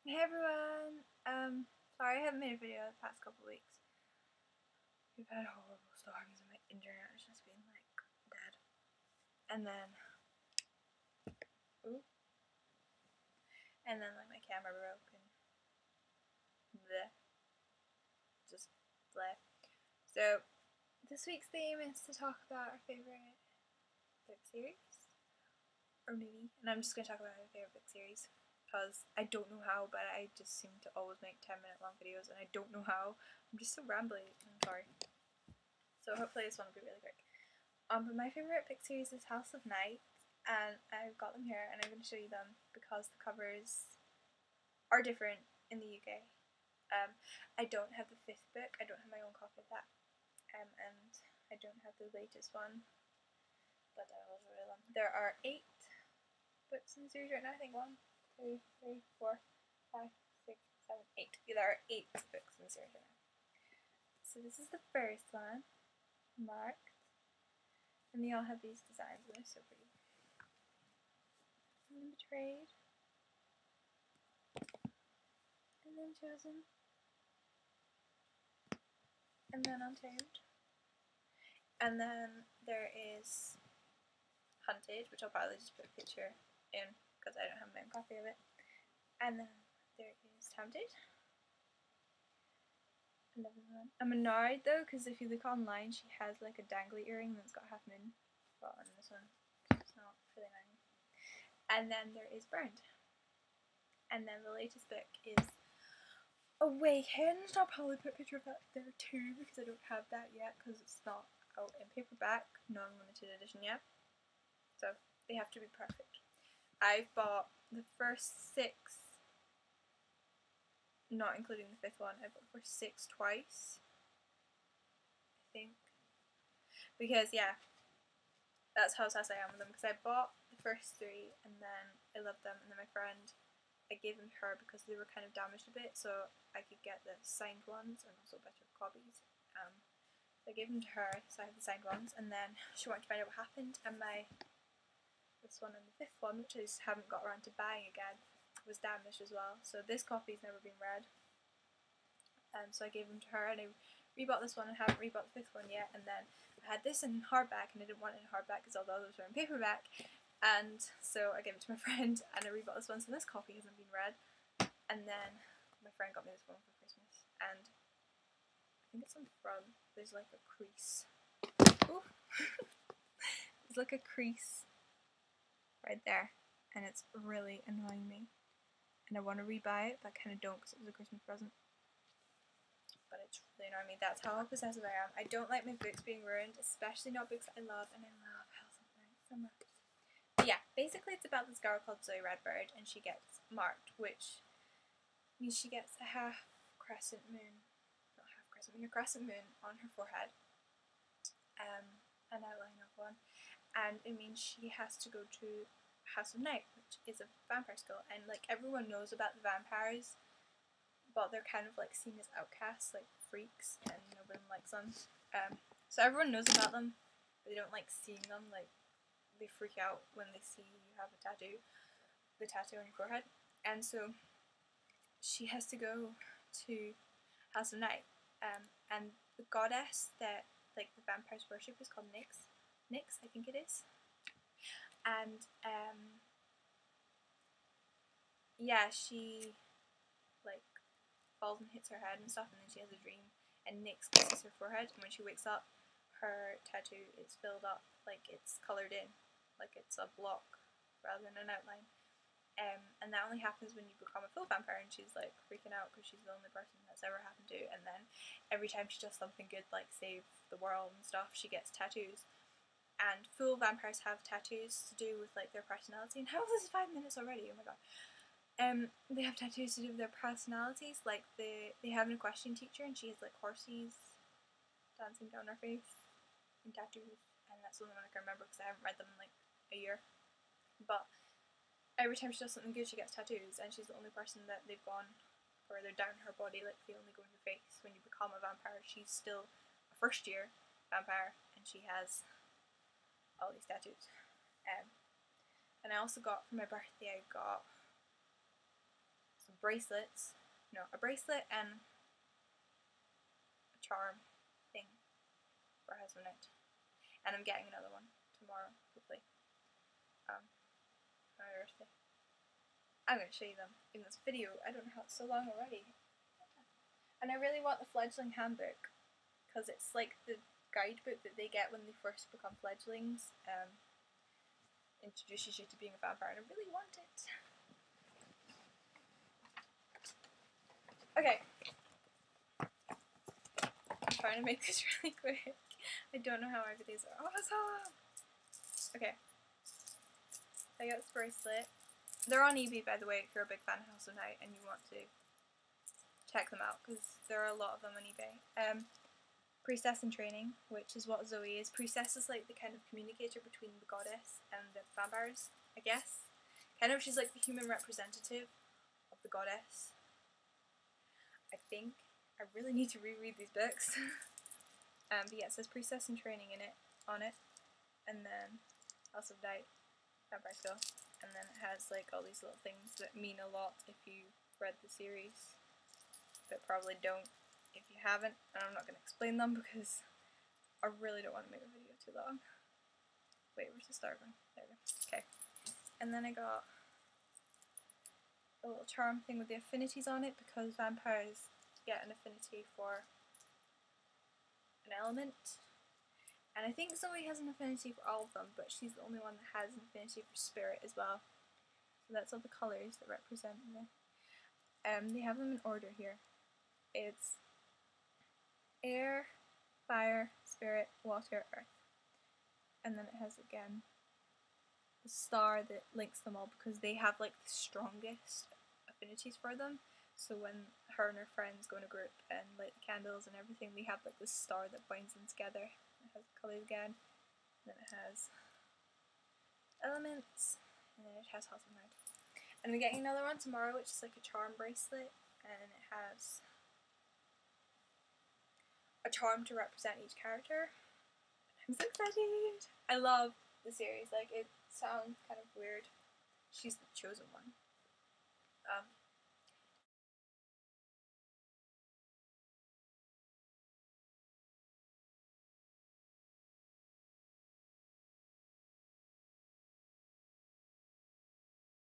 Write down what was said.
Hey everyone! Sorry I haven't made a video the past couple of weeks. We've had horrible storms and my internet has just been like dead. And then, ooh, and then like my camera broke and bleh, just bleh. So this week's theme is to talk about our favorite book series or movie, and I'm just gonna talk about my favorite book series because I don't know how, but I just seem to always make 10-minute long videos, and I don't know how. I'm just so rambly. I'm sorry. So hopefully this one will be really quick. But my favourite book series is House of Night, and I've got them here and I'm going to show you them because the covers are different in the UK. I don't have the 5th book, I don't have my own copy of that, and I don't have the latest one, but I will show you them. There are 8 books in the series right now, I think 1, 2, 3, 4, 5, 6, 7, 8. Yeah, there are 8 books in the series right now. So this is the first one, marked. And they all have these designs and they're so pretty. And then Betrayed. And then Chosen. And then Untamed. And then there is Hunted, which I'll probably just put a picture in because I don't have my own copy of it. And then there is Tempted. Another one. I'm annoyed though because if you look online, she has like a dangly earring that's got half moon. But on this one, it's not really nice. And then there is Burned. And then the latest book is Awakened. I'll probably put a picture of that there too because I don't have that yet because it's not out in paperback, non-limited edition yet. So they have to be perfect. I've bought the first 6, not including the 5th one. I bought the first 6 twice, I think, because yeah, that's how obsessed I am with them. Because I bought the first 3 and then I loved them, and then my friend, I gave them to her because they were kind of damaged a bit, so I could get the signed ones and also better copies. So I gave them to her, so I have the signed ones, and then she wanted to find out what happened, and this one and the 5th one, which I just haven't got around to buying again, was damaged as well. So this copy's never been read. So I gave them to her, and I rebought this one and haven't rebought the 5th one yet. And then I had this in hardback, and I didn't want it in hardback because all the others were in paperback. And so I gave it to my friend, and I rebought this one, so this copy hasn't been read. And then my friend got me this one for Christmas, and I think it's on the front. There's like a crease. Ooh. There's like a crease right there, and it's really annoying me. And I want to rebuy it, but I kind of don't because it was a Christmas present. But it's really annoying me. That's how possessive I am. I don't like my books being ruined, especially not books I love, and I love House of Night so much. But yeah, basically it's about this girl called Zoe Redbird, and she gets marked, which means she gets a half crescent moon, not half crescent moon, a crescent moon on her forehead, an outline of one, and it means she has to go to House of Night, which is a vampire school, and like everyone knows about the vampires, but they're kind of like seen as outcasts, like freaks, and nobody likes them. So everyone knows about them, but they don't like seeing them. Like they freak out when they see you have a tattoo, the tattoo on your forehead, and so she has to go to House of Night, and the goddess that like the vampires worship is called Nyx. Nyx, I think it is. And yeah, she like falls and hits her head and stuff, and then she has a dream, and Nyx kisses her forehead, and when she wakes up, her tattoo is filled up, like it's coloured in, like it's a block rather than an outline. And that only happens when you become a full vampire, and she's like freaking out because she's the only person that's ever happened to. And then every time she does something good, like save the world and stuff, she gets tattoos. And full vampires have tattoos to do with like their personality. And how is this 5 minutes already? Oh my god. They have tattoos to do with their personalities. Like they have an equestrian teacher, and she has like horses dancing down her face and tattoos. And that's the only one I can remember because I haven't read them in like a year. But every time she does something good, she gets tattoos, and she's the only person that they've gone further down her body, like they only go in your face. When you become a vampire, she's still a first year vampire, and she has all these tattoos. And I also got, for my birthday, I got some bracelets. No, a bracelet and a charm thing for husband night. And I'm getting another one tomorrow, hopefully. My birthday. I'm going to show you them in this video. I don't know how it's so long already. And I really want the fledgling handbook, because it's like the guidebook that they get when they first become fledglings. Introduces you to being a vampire, and I really want it. Okay. I'm trying to make this really quick. I don't know how everything's awesome. Okay. I got this bracelet. They're on eBay, by the way, if you're a big fan of House of Night and you want to check them out, because there are a lot of them on eBay. Priestess in training, which is what Zoe is. Priestess is like the kind of communicator between the goddess and the vampires, I guess. Kind of, she's like the human representative of the goddess. I think. I really need to reread these books. But yeah, it says Priestess in training on it. And then House of Night, Vampire Skill. And then it has like all these little things that mean a lot if you read the series, but probably don't if you haven't, and I'm not going to explain them because I really don't want to make the video too long. Wait, where's the star going? There we go. Okay. And then I got a little charm thing with the affinities on it, because vampires get an affinity for an element. And I think Zoe has an affinity for all of them, but she's the only one that has an affinity for spirit as well. So that's all the colours that represent them. They have them in order here. It's air, fire, spirit, water, earth. And then it has again the star that links them all, because they have like the strongest affinities for them. So when her and her friends go in a group and light the candles and everything, they have like this star that binds them together. It has the colours again. And then it has elements. And then it has House of Night. And we're getting another one tomorrow, which is like a charm bracelet. And it has a charm to represent each character. I'm so excited! I love the series. Like, it sounds kind of weird. She's the chosen one.